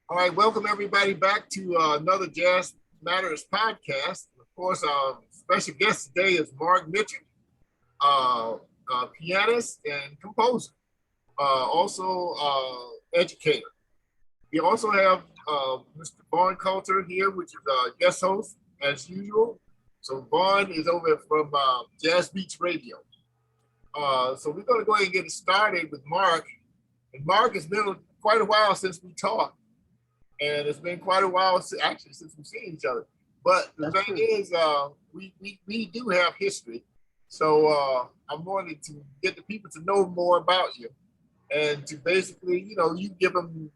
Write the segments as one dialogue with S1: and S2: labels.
S1: All right, welcome everybody back to another Jazz Matters podcast. Of course, our special guest today is Mark Mitchell, uh, pianist and composer, also educator. We also have Mr. Vaughn Coulter here, which is guest host as usual. So Vaughn is over from Jazz Beats Radio. So we're going to go ahead and get started with Mark. And Mark, it's been quite a while since we talked. And it's been quite a while actually since we've seen each other. But the
S2: That's
S1: thing
S2: true.
S1: is, we do have history, so I'm wanting to get the people to know more about you and to basically, you give them,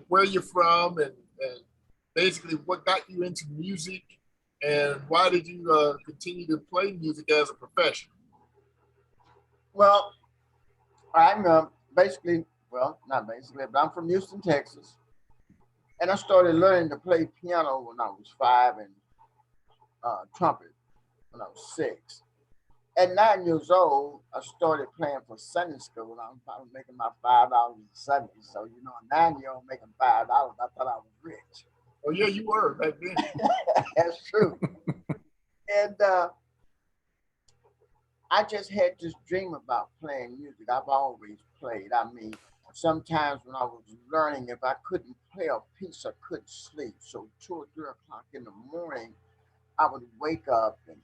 S1: where you're from and basically what got you into music and why did you continue to play music as a profession.
S2: Well, I'm basically, well, not basically, but I'm from Houston, Texas, and I started learning to play piano when I was five and trumpet when I was six. At 9 years old, I started playing for Sunday school. I was making my $5 a Sunday, so a 9-year-old making $5, I thought I was rich.
S1: Oh yeah, you were back then.
S2: That's true. And I just had this dream about playing music. I've always played. I mean, sometimes when I was learning, if I couldn't play a piece, I couldn't sleep. So 2 or 3 o'clock in the morning, I would wake up and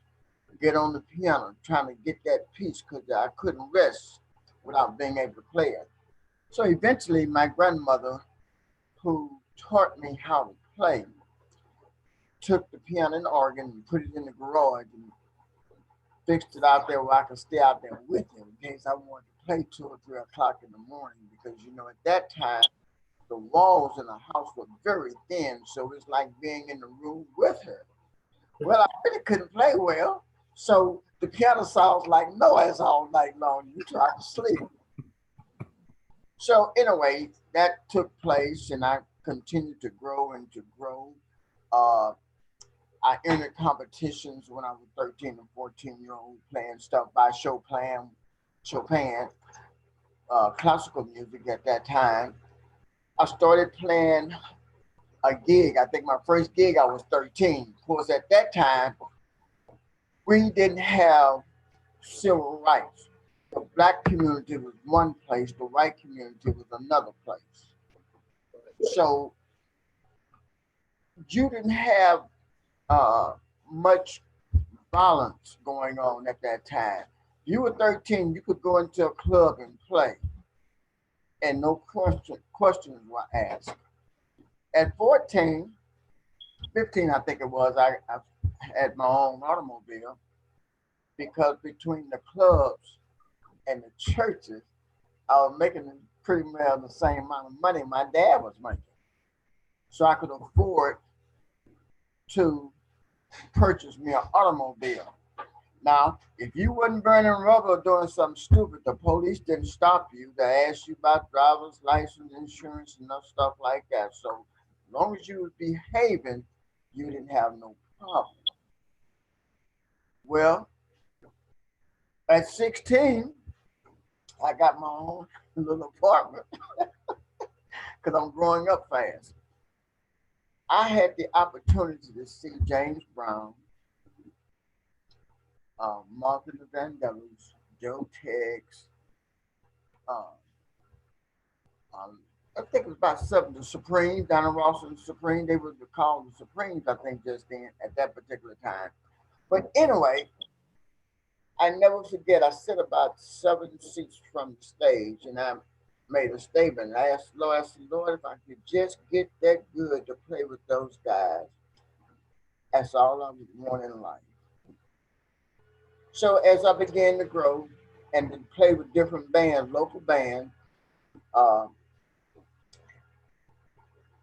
S2: get on the piano trying to get that piece because I couldn't rest without being able to play it. So eventually, my grandmother, who taught me how to play, took the piano and organ and put it in the garage and fixed it out there where I could stay out there with him in case I wanted to play 2 or 3 o'clock in the morning because at that time the walls in the house were very thin, so it's like being in the room with her. Well, I really couldn't play well, so the piano sounds like noise all night long. You try to sleep. So anyway, that took place, and I continued to grow and to grow. Uh, I entered competitions when I was 13 and 14-year old playing stuff by Chopin, classical music at that time. I started playing a gig. I think my first gig I was 13. Of course, at that time, we didn't have civil rights. The black community was one place, the white community was another place. So you didn't have uh, much violence going on at that time. You were 13, you could go into a club and play, and no questions were asked. At 14, 15, I think it was, I had my own automobile because between the clubs and the churches, I was making pretty well the same amount of money my dad was making. So I could afford to purchase me an automobile. Now, if you wasn't burning rubber or doing something stupid, the police didn't stop you. They asked you about driver's license, insurance, and stuff like that. So, as long as you was behaving, you didn't have no problem. Well, at 16, I got my own little apartment because I'm growing up fast. I had the opportunity to see James Brown, Martin Vandellos, Joe Tex, uh, um, I think it was about seven. The Supreme, Donna Ross and the Supreme, they were called the Supremes, I think, just then at that particular time. But anyway, I never forget. I sit about 7 seats from the stage, and I made a statement. I said, Lord, if I could just get that good to play with those guys, that's all I would want in life. So as I began to grow and to play with different bands, local bands, uh,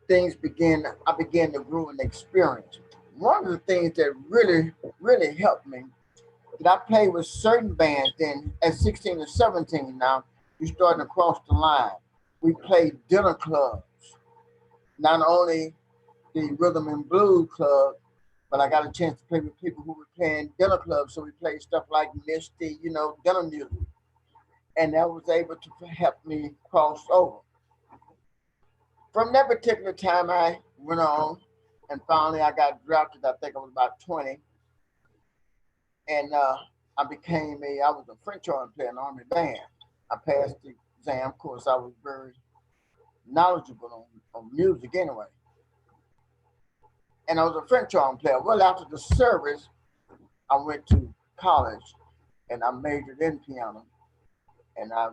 S2: I began to grow and experience. One of the things that really helped me that I played with certain bands. Then at 16 or 17 now, you're starting to cross the line. We played dinner clubs, not only the rhythm and blues club, but I got a chance to play with people who were playing dinner clubs. So we played stuff like Misty, dinner music. And that was able to help me cross over. From that particular time, I went on, and finally I got drafted. I think I was about 20, and I was a French horn player in the Army band. I passed the exam. Of course, I was very knowledgeable on music anyway, and I was a French horn player. Well, after the service, I went to college, and I majored in piano, and I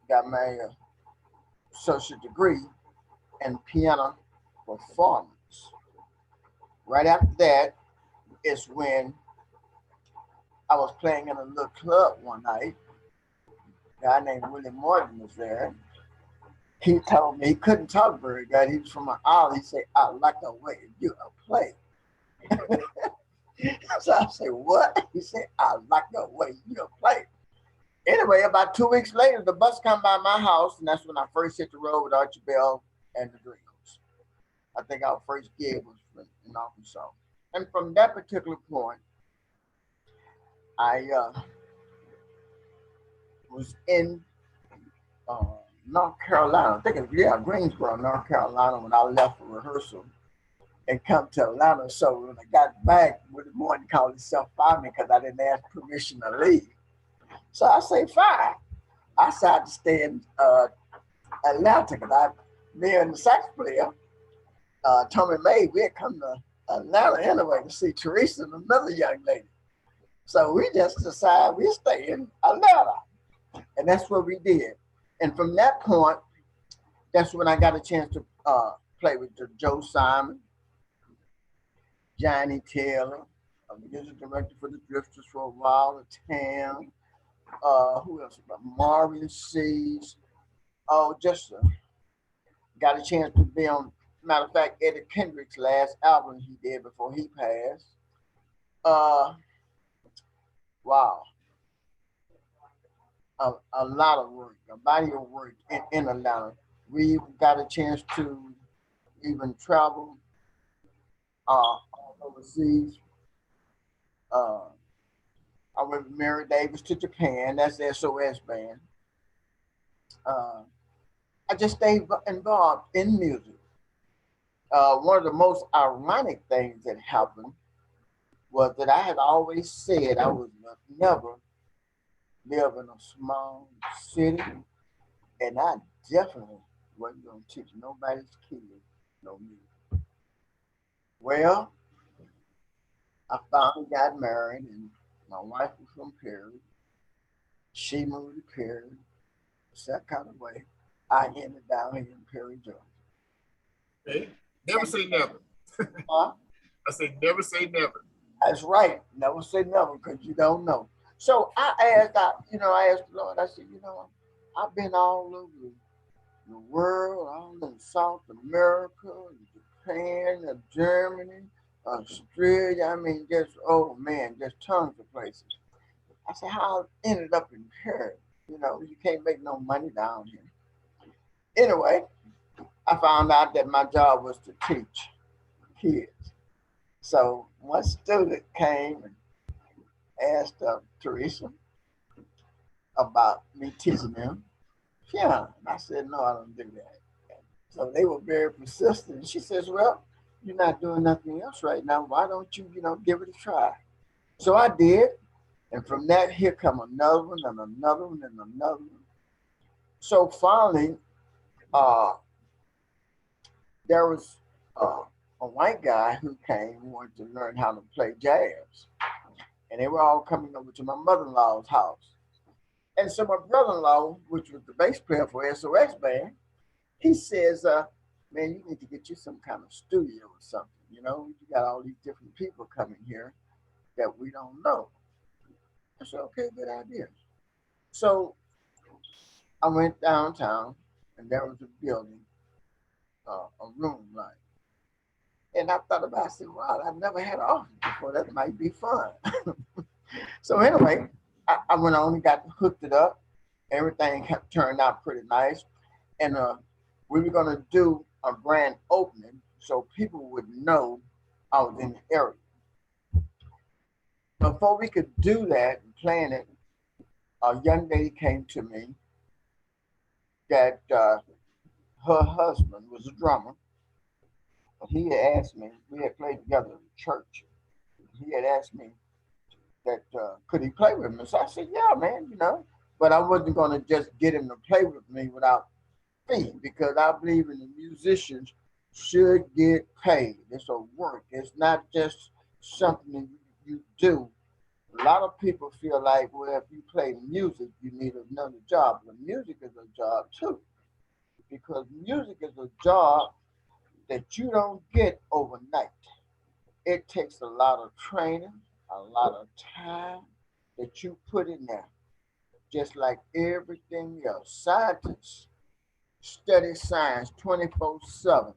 S2: got my associate degree in piano performance. Right after that is when I was playing in a little club one night. A guy named Willie Morgan was there. He told me he couldn't talk very good. He was from an island. He said, "I like the way you play." So I said, "What?" He said, "I like the way you play." Anyway, about 2 weeks later, the bus come by my house, and that's when I first hit the road with Archie Bell and the Dreams. I think our first gig was in Arkansas. And from that particular point, I was in uh, North Carolina. I think it was, yeah, Greensboro, North Carolina, when I left for rehearsal and come to Atlanta. So when I got back, Willie Morton called himself fired me because I didn't ask permission to leave. So I say, fine. I decided to stay in Atlanta because me and the sax player, Tommy May, we had come to Atlanta anyway to see Teresa and another young lady. So we just decided we stay in Atlanta. And that's what we did. And from that point, that's when I got a chance to play with Joe Simon, Johnny Taylor, the music director for the Drifters for a while, the Tam, who else? Marvin Seas. Oh, just got a chance to be on. Matter of fact, Eddie Kendrick's last album he did before he passed. Uh, wow, a lot of work, a body of work in Atlanta. We got a chance to even travel overseas. Uh, I went with Mary Davis to Japan. That's the SOS band. Uh, I just stayed involved in music. One of the most ironic things that happened was that I had always said I would never live in a small city, and I definitely wasn't going to teach nobody's kids no music. Well, I finally got married, and my wife was from Perry. She moved to Perry. It's that kind of way. I ended down here in Perry, Georgia.
S1: Okay. Never say never.
S2: Huh?
S1: I say never say never.
S2: That's right. Never say never because you don't know. So I asked the Lord, I said, I've been all over the world, all in South America, Japan, Germany, Australia. I mean, just, oh man, just tons of places. I said, how I ended up in Paris. You can't make no money down here. Anyway, I found out that my job was to teach kids. So one student came and asked Teresa about me teaching them piano. And I said, no, I don't do that. So they were very persistent. She says, well, you're not doing nothing else right now. Why don't you, give it a try? So I did. And from that, here come another one and another one and another one. So finally, uh, there was a white guy who came who wanted to learn how to play jazz. And they were all coming over to my mother-in-law's house. And so my brother-in-law, which was the bass player for SOS Band, he says, man, you need to get you some kind of studio or something. You got all these different people coming here that we don't know. I said, okay, good idea. So I went downtown and there was a building, a room like. And I thought about it, I said, wow, I've never had an office before. That might be fun. So anyway, I went on and got hooked it up. Everything turned out pretty nice. And we were going to do a grand opening so people would know I was in the area. Before we could do that and plan it, a young lady came to me that her husband was a drummer. But he had asked me, we had played together in church. He had asked me that could he play with me. So I said, yeah, man, you know. But I wasn't going to just get him to play with me without fee because I believe in the musicians should get paid. It's a work. It's not just something that you do. A lot of people feel like, well, if you play music, you need another job. But music is a job too, because music is a job that you don't get overnight. It takes a lot of training, a lot of time that you put in there, just like everything else. Scientists study science 24/7.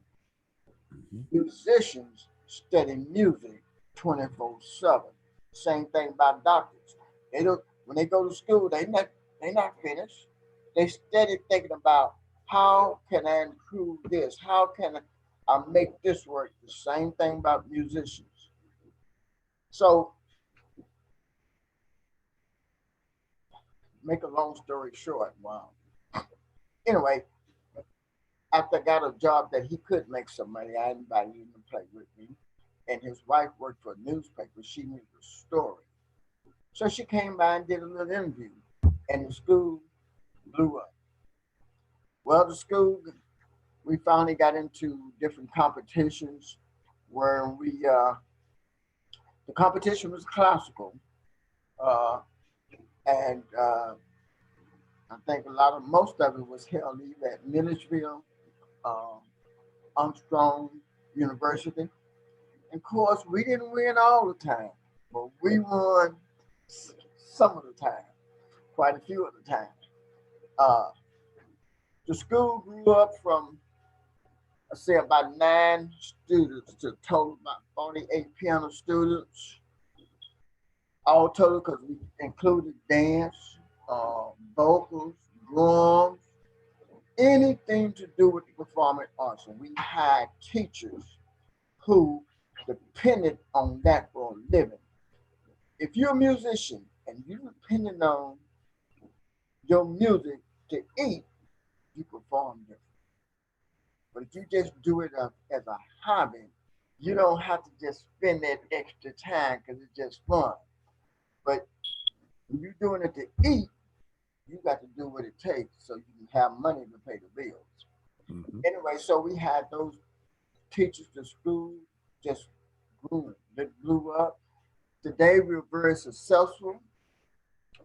S3: Mhm.
S2: Musicians study music 24/7. Same thing about doctors. They don't when they go to school, they not finished. They steady thinking about how can I improve this? How can I make this work? The same thing about musicians. So make a long story short, wow. Anyway, after I got a job that he could make some money, I invited him to play with me. And his wife worked for a newspaper. She knew the story. So she came by and did a little interview. And the school blew up. Well, the school, we finally got into different competitions where the competition was classical. Uh, and I think most of it was held either at Milledgeville, uh, Armstrong University. And of course, we didn't win all the time, but we won some of the time, quite a few of the time. Uh, the school grew up from, I say, about 9 students to a total about 48 piano students, all total because we included dance, vocals, drums, anything to do with the performing arts. And we had teachers who depended on that for a living. If you're a musician and you're depending on your music to eat, you perform different. But if you just do it as a hobby, you don't have to just spend that extra time because it's just fun. But when you're doing it to eat, you got to do what it takes so you can have money to pay the bills.
S3: Mhm.
S2: Anyway, so we had those teachers to school just grew, they blew up. Today we're very successful.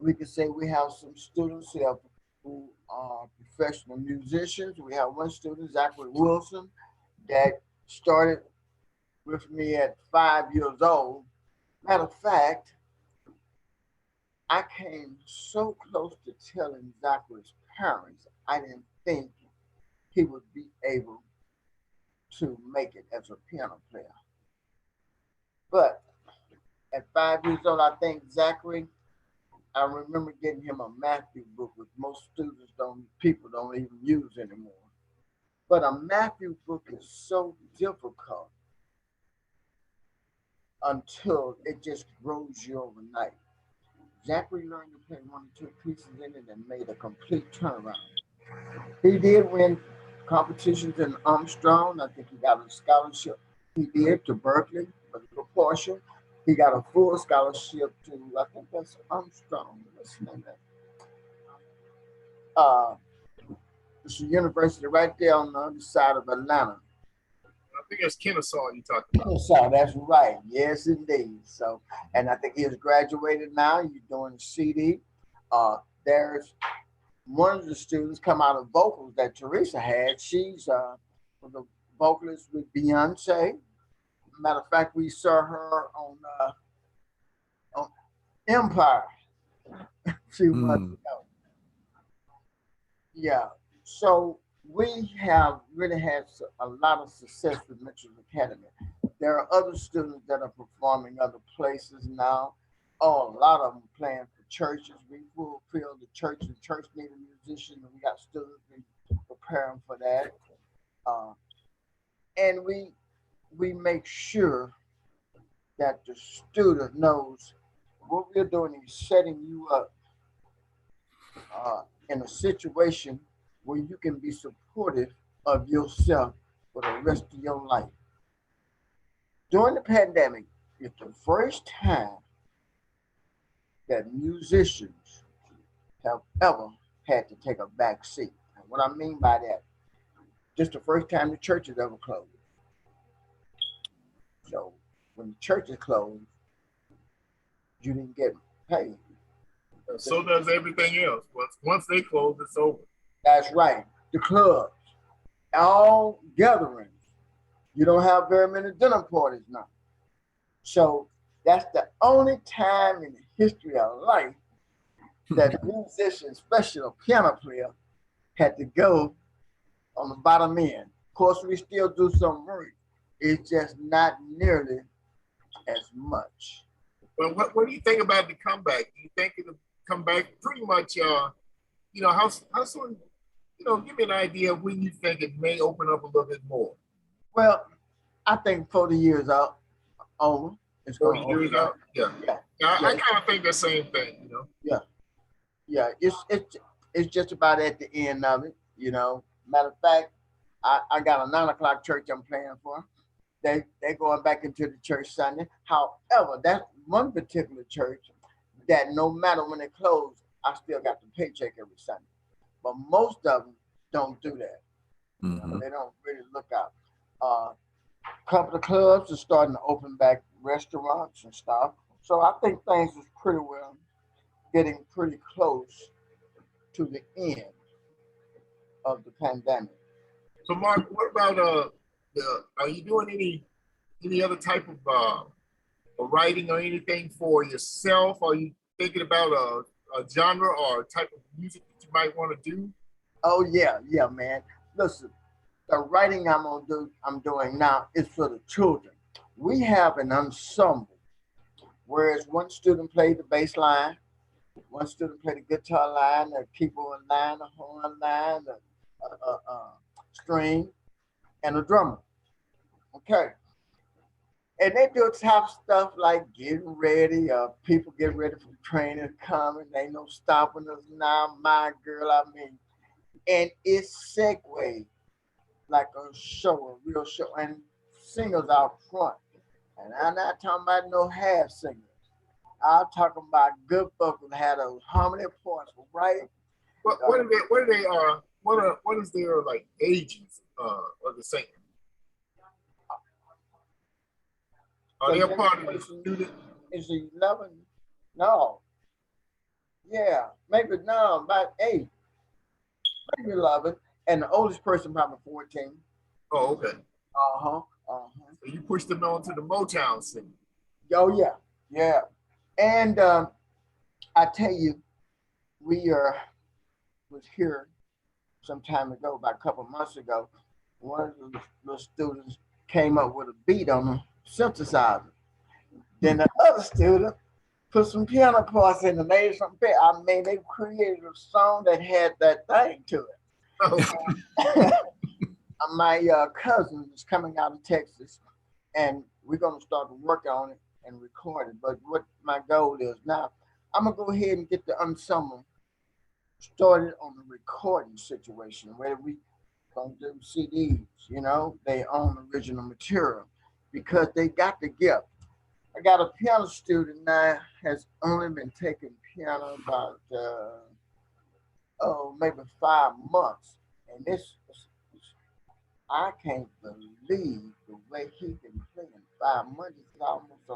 S2: We can say we have some students who are professional musicians. We have one student, Zachary Wilson, that started with me at 5 years old. Matter of fact, I came so close to telling Zachary's parents I didn't think he would be able to make it as a piano player. But at 5 years old, I think Zachary, I remember getting him a Matthew book, which most people don't even use anymore. But a Matthew book is so difficult until it just grows you overnight. Zachary learned to play one or two pieces in it and made a complete turnaround. He did win competitions in Armstrong. I think he got a scholarship. He did to Berkeley, but a good portion. He got a full scholarship to, I think that's Armstrong. What's the name of that? It's a university right there on the other side of Atlanta.
S1: I think it's Kennesaw you talked about.
S2: So that's right. Yes, indeed. So, and I think he has graduated now. He's doing CD. There's one of the students come out of vocals that Teresa had. She's was a vocalist with Beyonce. Matter of fact, we saw her on Empire a few months
S3: Mm.
S2: ago. Yeah. So we have really had a lot of success with Mitchell's Academy. There are other students that are performing other places now. Oh, a lot of them playing for churches. We fulfill the church. The church need a musician, and we got students preparing for that. Uh, and we make sure that the student knows what we're doing is setting you up in a situation where you can be supportive of yourself for the rest of your life. During the pandemic, it's the first time that musicians have ever had to take a back seat. And what I mean by that, just the first time the church is ever closed. So when the church is closed, you didn't get paid.
S1: So does everything else. Once they close, it's over.
S2: That's right. The clubs, all gatherings. You don't have very many dinner parties now. So that's the only time in the history of life that a musician, especially a piano player, had to go on the bottom end. Of course, we still do some work. It's just not nearly as much.
S1: But what do you think about the comeback? Do you think it'll come back pretty much? How soon? Give me an idea of when you think it may open up a little bit more.
S2: Well, I think 40 years out over, it's going
S1: 40
S2: to
S1: years out? Yeah.
S2: Yeah,
S1: I
S2: yeah,
S1: kind of think the same thing.
S2: yeah, yeah. It's just about at the end of it. Matter of fact, I got a 9 o'clock church I'm playing for. They going back into the church Sunday. However, that's one particular church that no matter when it closed, I still got the paycheck every Sunday. But most of them don't do that.
S3: Mm-hmm.
S2: They don't really look out. A couple of clubs are starting to open back restaurants and stuff. So I think things is pretty well getting pretty close to the end of the pandemic.
S1: So, Mark, what about are you doing any other type of writing or anything for yourself? Are you thinking about a genre or a type of music that you might want to do?
S2: Oh yeah, yeah, man. Listen, the writing I'm doing now is for the children. We have an ensemble, whereas one student played the bass line, one student played the guitar line, the keyboard line, the horn line, the string, and a drummer. Okay, and they do top stuff like getting ready, people get ready for training coming. Ain't no stopping us now, my girl. I mean, and it's segue like a show, a real show, and singers out front. And I'm not talking about no half singers. I'm talking about good folks that had a harmony parts, right?
S1: What are they? What is their like ages of the singer? Are they a part of the student?
S2: Is 11? No. Yeah, maybe no, about 8, maybe 11. And the oldest person probably 14.
S1: Oh, okay.
S2: Uh-huh.
S1: So you pushed them on to the Motown scene.
S2: Oh yeah, yeah. And I tell you, we was here some time ago, about a couple of months ago. One of the little students came up with a beat on the synthesizer. Then the other student put some piano parts in and made some. I mean, they created a song that had that thing to it.
S1: Oh.
S2: My cousin is coming out of Texas, and we're gonna start to work on it and record it. But what my goal is now, I'm gonna go ahead and get the ensemble started on the recording situation where we gonna do CDs. They own original material because they got the gift. I got a piano student now has only been taking piano about maybe 5 months, and this I can't believe the way he can play in 5 months. It's almost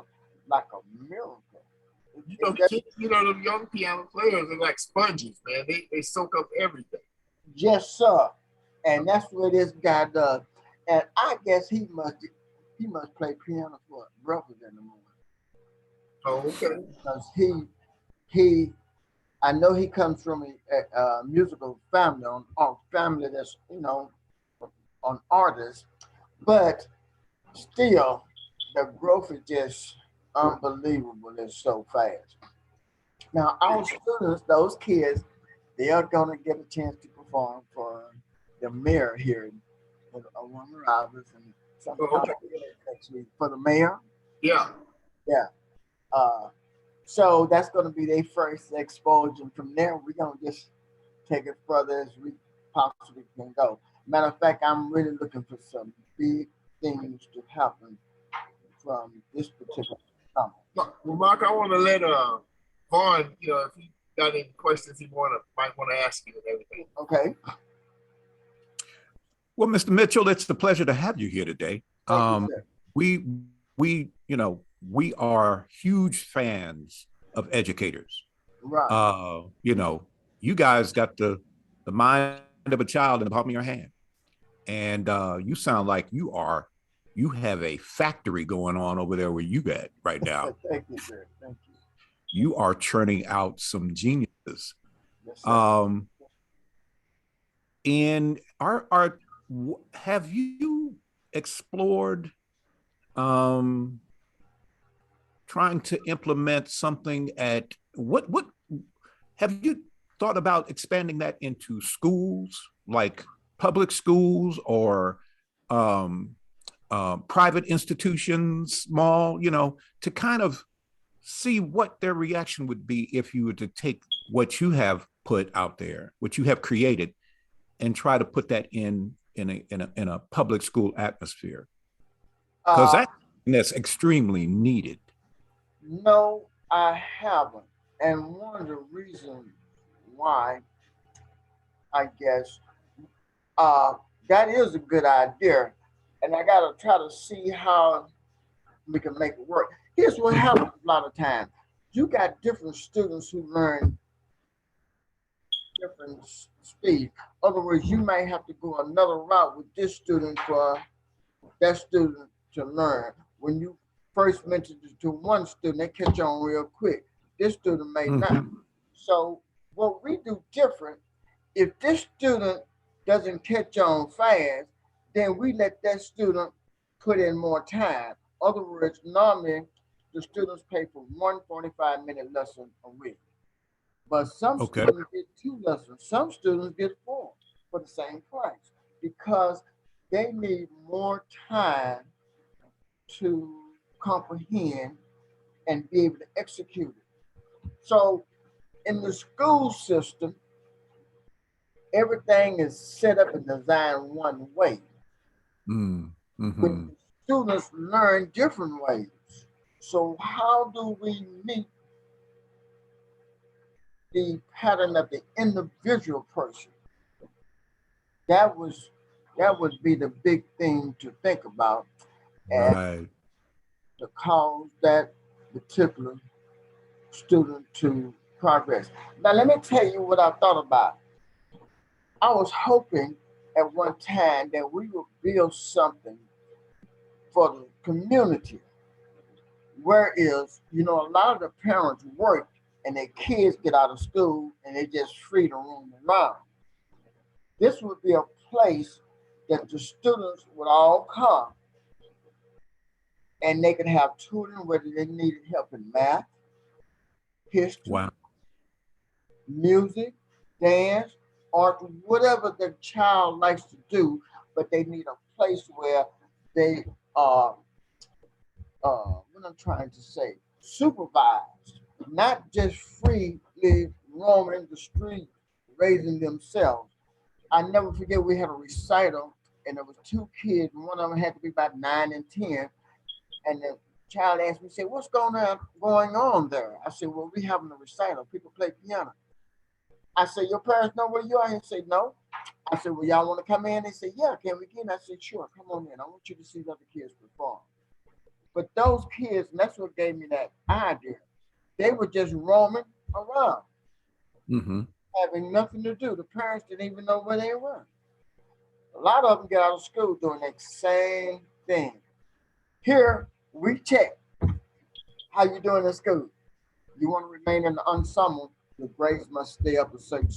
S2: like a miracle.
S1: Them young piano players are like sponges, man. They soak up everything.
S2: Yes, sir. And that's what this guy does. And I guess he must play piano for breakfast in the morning.
S1: Oh, okay.
S2: Because he I know he comes from a musical family on family that's on artists, but still the growth is just unbelievable. It's so fast. Now our students, those kids, they are gonna get a chance to perform for the mayor here in Warner Robins and
S1: Oh,
S2: sometime
S1: okay.
S2: next week for the mayor.
S1: Yeah.
S2: Yeah. Uh, so that's gonna be their first exposure. From there, we're gonna just take it further as we possibly can go. Matter of fact, I'm really looking for some big things to happen from this particular summer.
S1: Well, Mark, I want to let Vaughn, if he got any questions he might want to ask you and everything.
S2: Okay.
S3: Well, Mr. Mitchell, it's a pleasure to have you here today.
S2: Thank you, sir.
S3: We are huge fans of educators.
S2: Right.
S3: You guys got the mind of a child in the palm of your hand, and you sound like you have a factory going on over there where you at right now.
S2: Thank you, sir. Thank you.
S3: You are churning out some geniuses.
S2: Yes, sir.
S3: And have you explored trying to implement something at what have you thought about expanding that into schools, like public schools or private institutions, small, to kind of see what their reaction would be if you were to take what you have put out there, what you have created, and try to put that in a public school atmosphere, because that's extremely needed.
S2: No, I haven't. And one of the reasons why, I guess, uh, that is a good idea. And I got to try to see how we can make it work. Here's what happens a lot of times. You got different students who learn different speed. In other words, you might have to go another route with this student for that student to learn. When you first mentioned it to one student, they catch on real quick. This student may not. So what we do different, if this student doesn't catch on fast, then we let that student put in more time. In other words, normally the students pay for one 45-minute lesson a week. But some students get 2 lessons. Some students get 4 for the same price because they need more time to comprehend and be able to execute it. So in the school system, everything is set up and designed one way. But students learn different ways. So how do we meet the pattern of the individual person? That would be the big thing to think about, and to cause that particular student to progress. Now let me tell you what I thought about. I was hoping at one time that we would build something for the community. Whereas, a lot of the parents work and their kids get out of school and they just free to roam around. This would be a place that the students would all come and they could have tutoring whether they needed help in math, history, music, dance, art, whatever the child likes to do, but they need a place where they are, what I'm trying to say, supervised, not just freely roaming the street, raising themselves. I never forget we had a recital and there was 2 kids, and one of them had to be about 9 and 10. And the child asked me, said, what's going on there? I said, well, we having a recital. People play piano. I said, your parents know where you are? He said, no. I said, well, y'all want to come in? They said, yeah, can we get in? I said, sure, come on in. I want you to see the other kids perform. But those kids, and that's what gave me that idea. They were just roaming around, having nothing to do. The parents didn't even know where they were. A lot of them get out of school doing the same thing. Here, we check how you doing in school. You want to remain in the ensemble, the grades must stay up a certain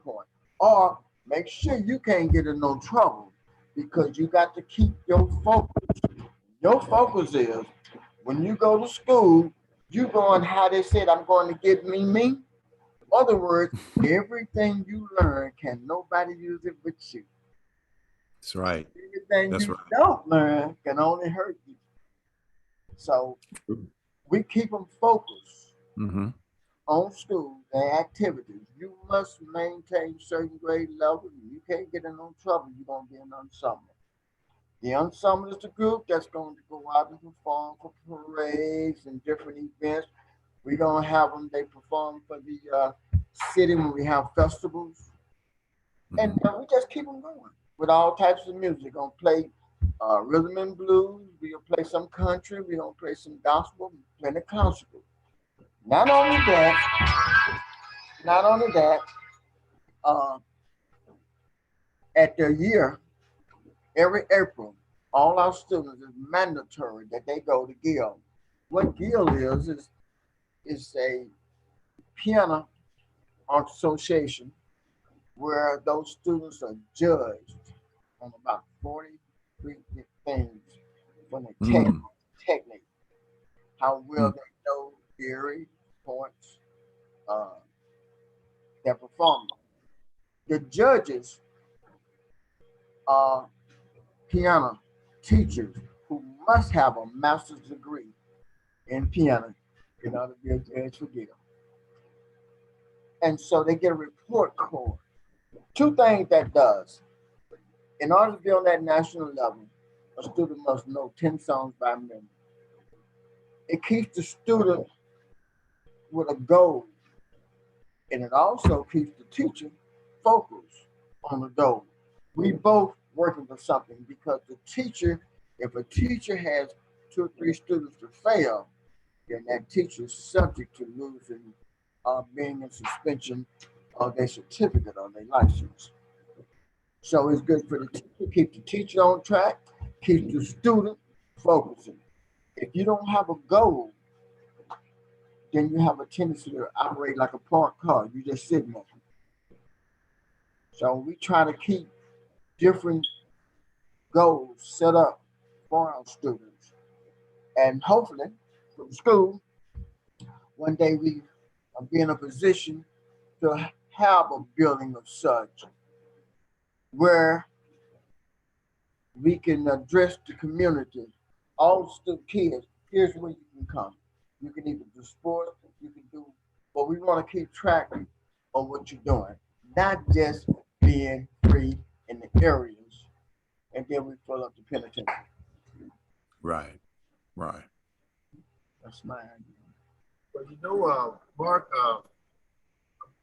S2: point. Or make sure you can't get in no trouble because you got to keep your focus. Your focus is when you go to school, you going how they said, I'm going to get me. In other words, everything you learn can nobody use it but you.
S3: That's right.
S2: Everything you don't learn can only hurt you. So we keep them focused on school and activities. You must maintain certain grade levels. You can't get in no trouble, you're gonna be an ensemble. The ensemble is the group that's going to go out and perform for parades and different events. We're gonna have them. They perform for the city when we have festivals, and
S3: Mhm.
S2: we just keep them going with all types of music. Gonna play rhythm and blues. We'll play some country. We're gonna play some gospel. Plenty classical. Not only that, not only that. Uh, at their year, every April, all our students is mandatory that they go to Guild. What Guild is a piano association where those students are judged on about 43 things from the
S3: Mm.
S2: technique, how well
S3: Mm.
S2: they know theory, points, uh, their performance. The judges are piano teachers who must have a master's degree in piano in order to be a judge for Guild. And so they get a report card. Two things that does. In order to be on that national level, a student must know 10 songs by memory. It keeps the student with a goal, and it also keeps the teacher focused on the goal. We both working for something because the teacher, if a teacher has two or three students to fail, then that teacher is subject to losing, being in suspension of their certificate or their license. So it's good for the teacher, keep the teacher on track, keep the student focusing. If you don't have a goal, then you have a tendency to operate like a parked car. You just sitting there. So we try to keep different goals set up for our students. And hopefully, from school, one day we will be in a position to have a building of such where we can address the community, all the kids. Here's where you can come. You can either do sports, you can do, but we want to keep track of what you're doing, not just being free in the areas, and then we fill up the penitentiary.
S3: Right. Right.
S2: That's my idea.
S1: Well, Mark, I'm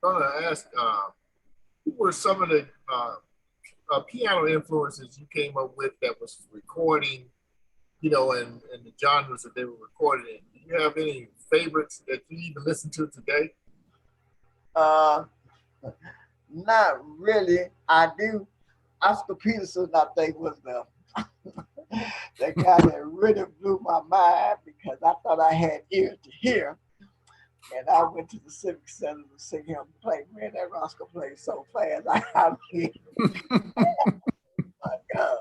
S1: gonna ask, who were some of the piano influences you came up with that was recording, and the genres that they were recorded in? Do you have any favorites that you even listen to today?
S2: Uh, Not really. I do. Oscar Peterson, I think, was the guy that really blew my mind because I thought I had ears to hear. And I went to the Civic Center to see him play. Man, that Oscar played so fast. I mean, my God.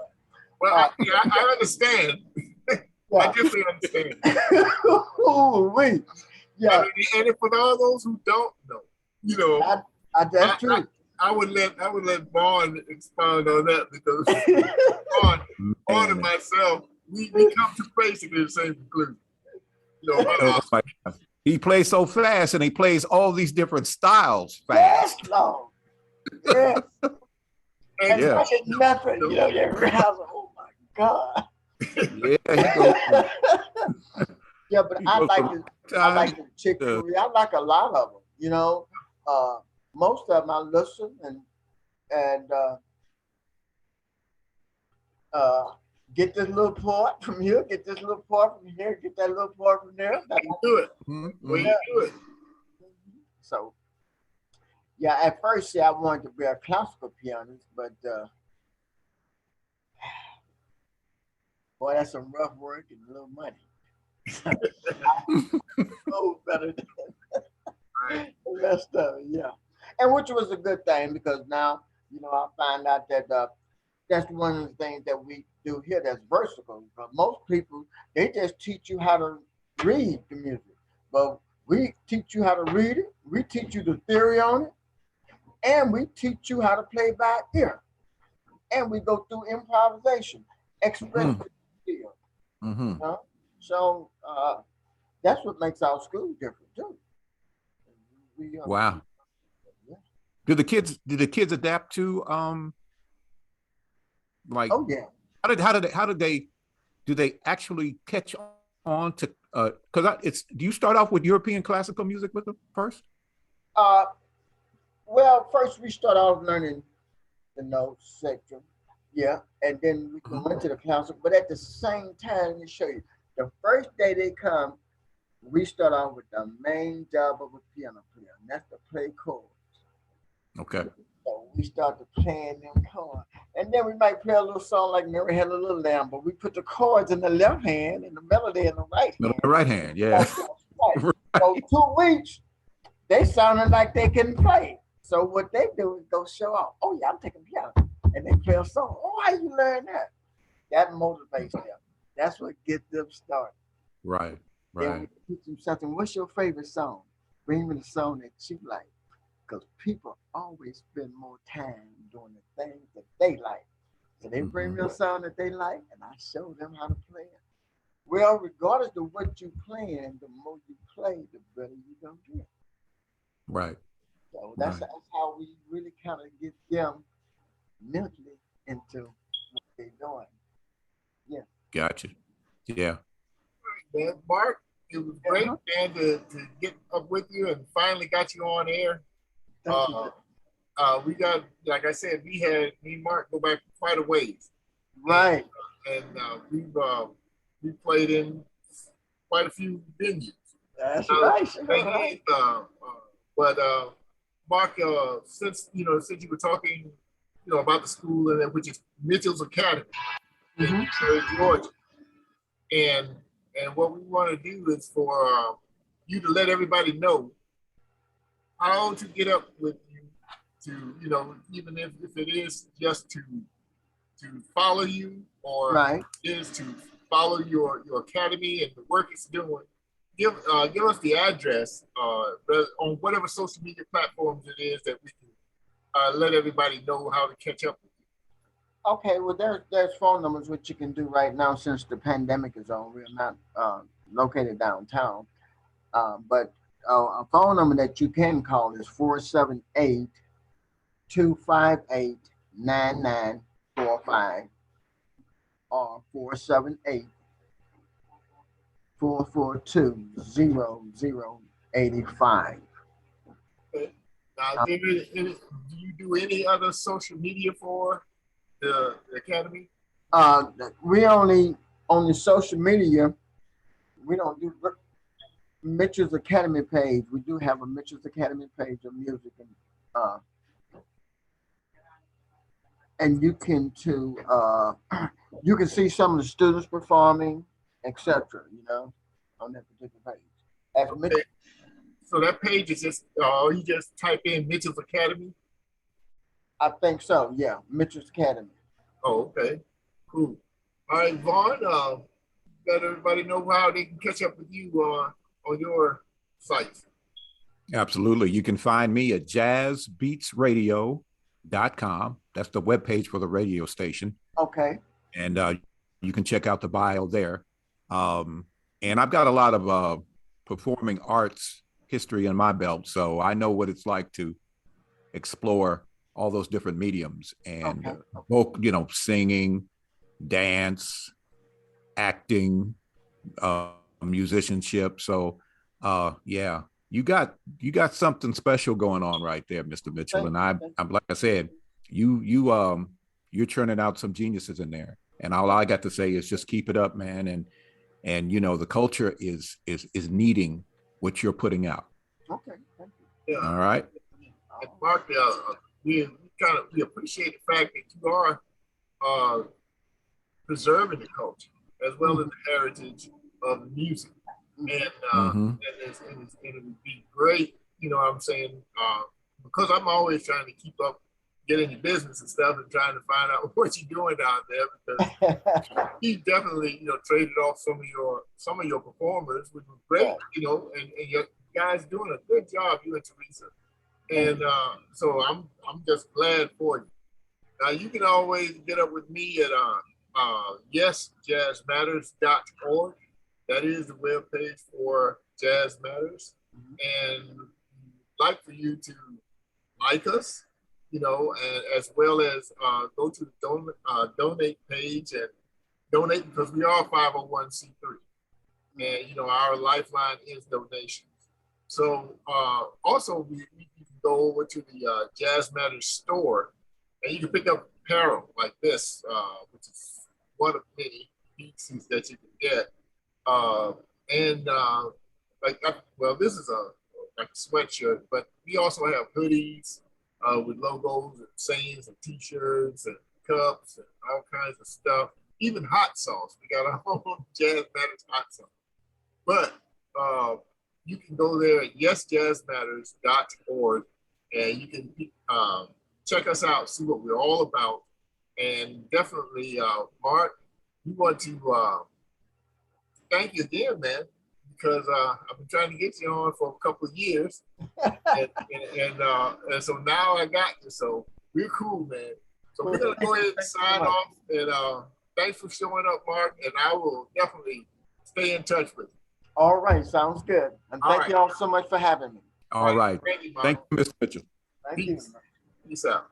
S1: Well,
S2: Uh,
S1: I understand. I
S2: yeah.
S1: definitely understand.
S2: Ooh-wee.
S1: I
S2: Yeah,
S1: mean, and for all those who don't know, you know,
S2: that's
S1: I,
S2: true.
S1: I would let Vaughn expound on that because Vaughn and
S3: Man.
S1: myself, we come to basically the same conclusion.
S3: Oh my God. He plays so fast and he plays all these different styles
S2: Yes,
S3: fast.
S2: Lord. Yes. And
S1: and,
S3: Yeah.
S2: such a nothing, you realize, oh my God.
S3: Yeah. He goes from,
S2: Yeah, but
S3: he
S2: I
S3: goes
S2: like
S3: from
S2: the I
S3: time
S2: like the Chick
S3: to
S2: Corea. I like a lot of them. Uh, most of them I listen and uh, get this little part from here, get this little part from here, get that little part from there.
S1: you do it. Well,
S3: mm-hmm.
S1: you do it.
S2: So yeah, at first, I wanted to be a classical pianist, but boy, that's some rough work and a little money. Oh, better than
S1: Right.
S2: the rest of it, yeah. And which was a good thing because now, I find out that that's one of the things that we do here that's versatile. But most people, they just teach you how to read the music. But we teach you how to read it, we teach you the theory on it, and we teach you how to play by ear. And we go through improvisation, expressive skill.
S3: Mm-hmm.
S2: So that's what makes our school different too. We,
S3: Wow.
S2: yeah.
S3: Do the kids adapt to Like,
S2: Oh yeah.
S3: Do they actually catch on to? Because do you start off with European classical music with them first?
S2: Uh, well, first we start off learning the notes section, yeah, and then we
S3: Mhm.
S2: go into the classical. But at the same time, let me show you. The first day they come, we start off with the main job of a piano player, and that's to play chords.
S3: Okay.
S2: So we start to playing them chords. And then we might play a little song like Mary Had a Little Lamb, but we put the chords in the left hand and the melody in the right
S3: Middle
S2: hand.
S3: the right hand, yeah.
S2: That's right. So 2 weeks, they sounded like they couldn't play. So what they do is go show off. Oh yeah, I'm taking piano. And they play a song. Oh, how you learn that? That motivates them. That's what gets them started.
S3: Right,
S2: Then
S3: right.
S2: we teach them something. What's your favorite song? Bring me the song that you like. Because people always spend more time doing the things that they like. So they bring
S3: Mhm.
S2: me a song that they like, and I show them how to play it. Well, regardless of what you playing, the more you play, the better you gonna get.
S3: Right,
S2: So
S3: right.
S2: that's how we really kind of get them mentally into what they're doing. Yeah.
S3: Gotcha. Yeah.
S1: Man, Mark, it was great,
S2: Uh-huh.
S1: man, to get up with you and finally got you on air.
S2: Thank you.
S1: Uh, we got, like I said, me and Mark go back quite a ways, and
S2: Right.
S1: we played in quite a few venues.
S2: That's
S1: Uh,
S2: right.
S1: thing
S2: All right.
S1: is, but Mark, since you were talking, about the school and which is Mitchell's Academy in
S2: Mm-hmm.
S1: Georgia, and what we want to do is for you to let everybody know how to get up with you to, even if it is just to follow you or
S2: Right.
S1: is to follow your academy and the work it's doing. Give us the address on whatever social media platforms it is that we can let everybody know how to catch up with
S2: Okay. Well, there's phone numbers which you can do right now since the pandemic is on. We're not located downtown, but a phone number that you can call is 478-258-9945 or 478-442-0085.
S1: you. Okay. Now, do you do any other social media for the academy?
S2: Uh, we only on the social media. We don't do Mitchell's Academy page. We do have a Mitchell's Academy page of music, uh, and you can you can see some of the students performing, etc. On that particular page. As
S1: Okay.
S2: Mitchell,
S1: So that page is just you just type in Mitchell's Academy.
S2: I think so. Yeah, Mitchell's Academy.
S1: Oh, okay. Cool. All right, Vaughn, let everybody know how they can catch up with you on your sites.
S3: Absolutely. You can find me at jazzbeatsradio.com. That's the webpage for the radio station.
S2: Okay.
S3: And you can check out the bio there. And I've got a lot of performing arts history in my belt. So I know what it's like to explore all those different mediums and
S2: Okay.
S3: both, singing, dance, acting, musicianship. So yeah, you got something special going on right there, Mr. Mitchell.
S2: Thank
S3: And
S2: you.
S3: I'm like I said, you're churning out some geniuses in there. And all I got to say is just keep it up, man. And the culture is needing what you're putting out.
S2: Okay. Thank
S1: Yeah,
S3: All right.
S1: and Mark, we appreciate the fact that you are uh, preserving the culture as well as
S2: you.
S1: the heritage of the music,
S2: Mhm.
S1: and
S3: Mm-hmm.
S1: it would be great. You know what I'm saying? Because I'm always trying to keep up, getting your business and stuff, and trying to find out what you're doing down there because he definitely, traded off some of your performers, which was great,
S2: Yeah.
S1: and your guys doing a good job, you and Teresa.
S2: Thank
S1: And so I'm just glad for you. Now you can always get up with me at yesjazzmatters.org. That is the webpage for Jazz Matters.
S2: you.
S1: And we'd like for you to like us, and as well as go to the donate page and donate, because we are 501c3. And, our lifeline is donations. So also, we can go over to the Jazz Matters store, and you can pick up apparel like this, which is one of many pieces that you can get. This is like a sweatshirt, but we also have hoodies with logos and sayings and T-shirts and cups and all kinds of stuff. Even hot sauce. We got our own Jazz Matters hot sauce. But you can go there at yesjazzmatters.org, and you can check us out, see what we're all about. And definitely, Mark, we want to thank you again, man, because I've been trying to get you on for a couple of years. and so now I got you. So we're cool, man. So we're going to go ahead and sign off. And thanks for showing up, Mark. And I will definitely stay in touch with you.
S2: All right. Sounds good. And thank you all so much for having me.
S3: All right.
S1: Thank you,
S3: Mr. Mitchell.
S2: Thank you.
S1: Peace out.